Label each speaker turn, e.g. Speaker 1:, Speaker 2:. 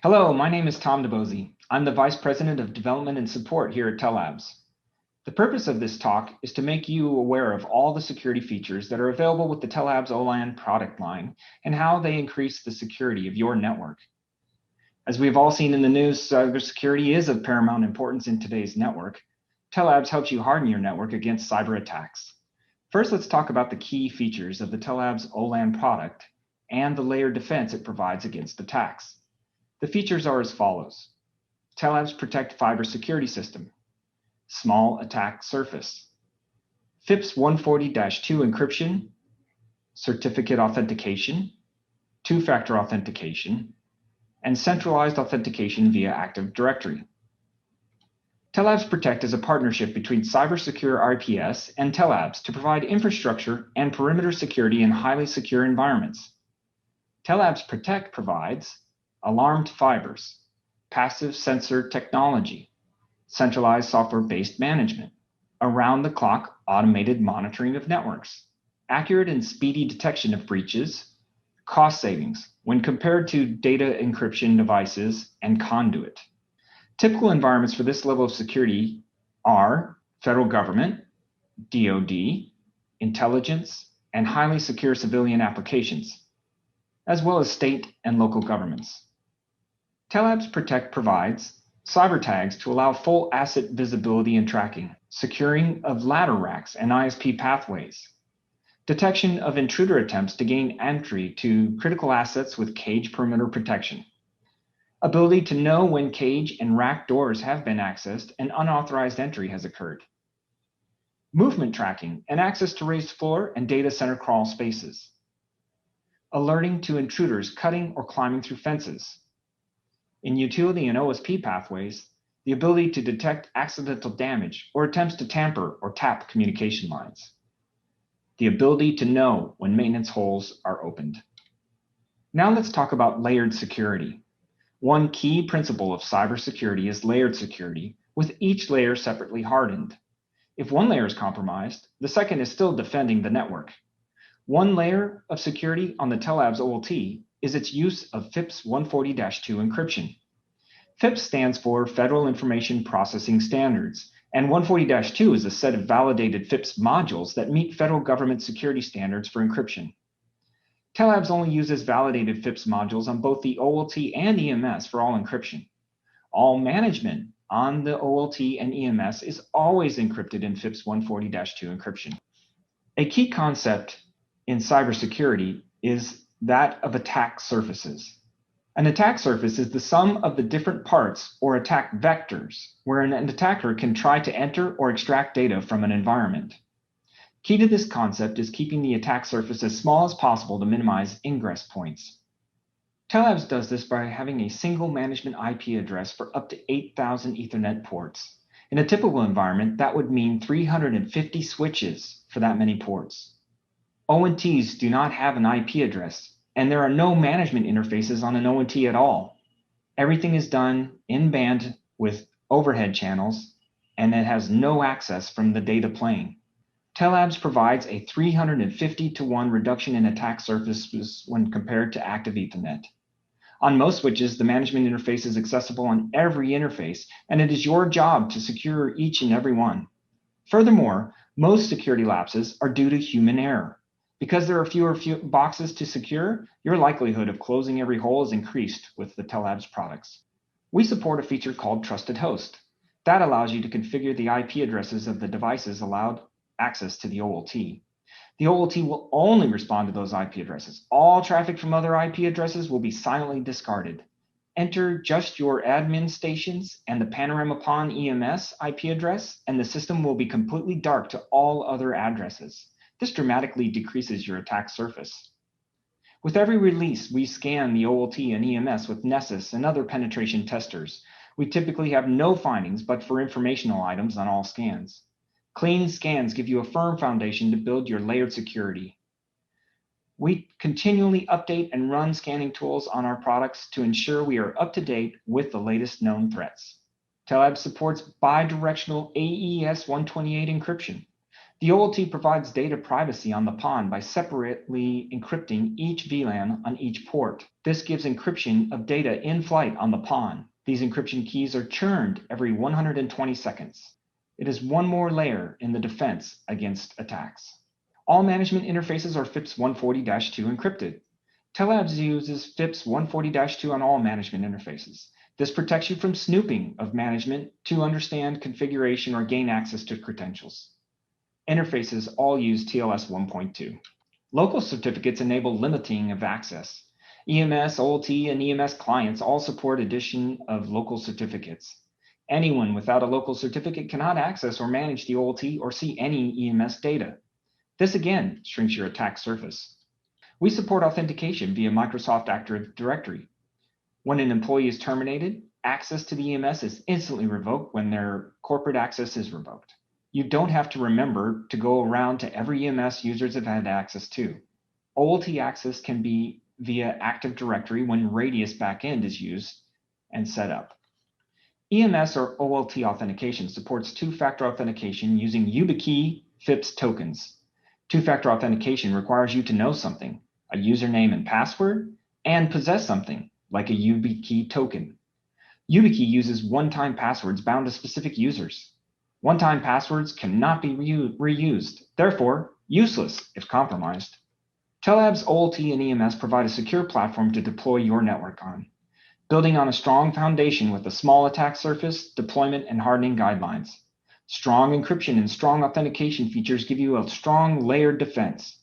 Speaker 1: Hello, my name is Tom DeBose. I'm the Vice President of Development and Support here at Tellabs. The purpose of this talk is to make you aware of all the security features that are available with the Tellabs OLAN product line and how they increase the security of your network. As we've all seen in the news, cybersecurity is of paramount importance in today's network. Tellabs helps you harden your network against cyber attacks. First, let's talk about the key features of the Tellabs OLAN product and the layered defense it provides against attacks. The features are as follows. Tellabs Protect Fiber Security System, Small Attack Surface, FIPS 140-2 encryption, certificate authentication, two-factor authentication, and centralized authentication via Active Directory. Tellabs Protect is a partnership between CyberSecure IPS and Tellabs to provide infrastructure and perimeter security in highly secure environments. Tellabs Protect provides alarmed fibers, passive sensor technology, centralized software-based management, around-the-clock automated monitoring of networks, accurate and speedy detection of breaches, cost savings when compared to data encryption devices and conduit. Typical environments for this level of security are federal government, DoD, intelligence, and highly secure civilian applications, as well as state and local governments. Tellabs Protect provides cyber tags to allow full asset visibility and tracking, securing of ladder racks and ISP pathways, detection of intruder attempts to gain entry to critical assets with cage perimeter protection, ability to know when cage and rack doors have been accessed and unauthorized entry has occurred, movement tracking and access to raised floor and data center crawl spaces, alerting to intruders cutting or climbing through fences. In utility and OSP pathways, the ability to detect accidental damage or attempts to tamper or tap communication lines. The ability to know when maintenance holes are opened. Now let's talk about layered security. One key principle of cybersecurity is layered security, with each layer separately hardened. If one layer is compromised, the second is still defending the network. One layer of security on the Tellabs OLT is its use of FIPS 140-2 encryption. FIPS stands for Federal Information Processing Standards, and 140-2 is a set of validated FIPS modules that meet federal government security standards for encryption. Tellabs only uses validated FIPS modules on both the OLT and EMS for all encryption. All management on the OLT and EMS is always encrypted in FIPS 140-2 encryption. A key concept in cybersecurity is that of attack surfaces. An attack surface is the sum of the different parts or attack vectors, where an attacker can try to enter or extract data from an environment. Key to this concept is keeping the attack surface as small as possible to minimize ingress points. Tellabs does this by having a single management IP address for up to 8,000 Ethernet ports. In a typical environment, that would mean 350 switches for that many ports. ONTs do not have an IP address, and there are no management interfaces on an ONT at all. Everything is done in band with overhead channels, and it has no access from the data plane. Tellabs provides a 350-to-1 reduction in attack surfaces when compared to active Ethernet. On most switches, the management interface is accessible on every interface, and it is your job to secure each and every one. Furthermore, most security lapses are due to human error. Because there are fewer boxes to secure, your likelihood of closing every hole is increased with the Tellabs products. We support a feature called Trusted Host. That allows you to configure the IP addresses of the devices allowed access to the OLT. The OLT will only respond to those IP addresses. All traffic from other IP addresses will be silently discarded. Enter just your admin stations and the Panorama PON EMS IP address, and the system will be completely dark to all other addresses. This dramatically decreases your attack surface. With every release, we scan the OLT and EMS with Nessus and other penetration testers. We typically have no findings but for informational items on all scans. Clean scans give you a firm foundation to build your layered security. We continually update and run scanning tools on our products to ensure we are up to date with the latest known threats. Tellabs supports Bi-Directional Aes 128 encryption. The OLT provides data privacy on the PON by separately encrypting each VLAN on each port. This gives encryption of data in flight on the PON. These encryption keys are churned every 120 seconds. It is one more layer in the defense against attacks. All management interfaces are FIPS 140-2 encrypted. Tellabs uses FIPS 140-2 on all management interfaces. This protects you from snooping of management to understand configuration or gain access to credentials. Interfaces all use TLS 1.2. Local certificates enable limiting of access. EMS, OLT, and EMS clients all support addition of local certificates. Anyone without a local certificate cannot access or manage the OLT or see any EMS data. This again shrinks your attack surface. We support authentication via Microsoft Active Directory. When an employee is terminated, access to the EMS is instantly revoked when their corporate access is revoked. You don't have to remember to go around to every EMS users have had access to. OLT access can be via Active Directory when Radius backend is used and set up. EMS or OLT authentication supports two-factor authentication using YubiKey FIPS tokens. Two-factor authentication requires you to know something, a username and password, and possess something, like a YubiKey token. YubiKey uses one-time passwords bound to specific users. One-time passwords cannot be reused, therefore useless if compromised. Tellabs OLT and EMS provide a secure platform to deploy your network on, building on a strong foundation with a small attack surface, deployment, and hardening guidelines. Strong encryption and strong authentication features give you a strong layered defense.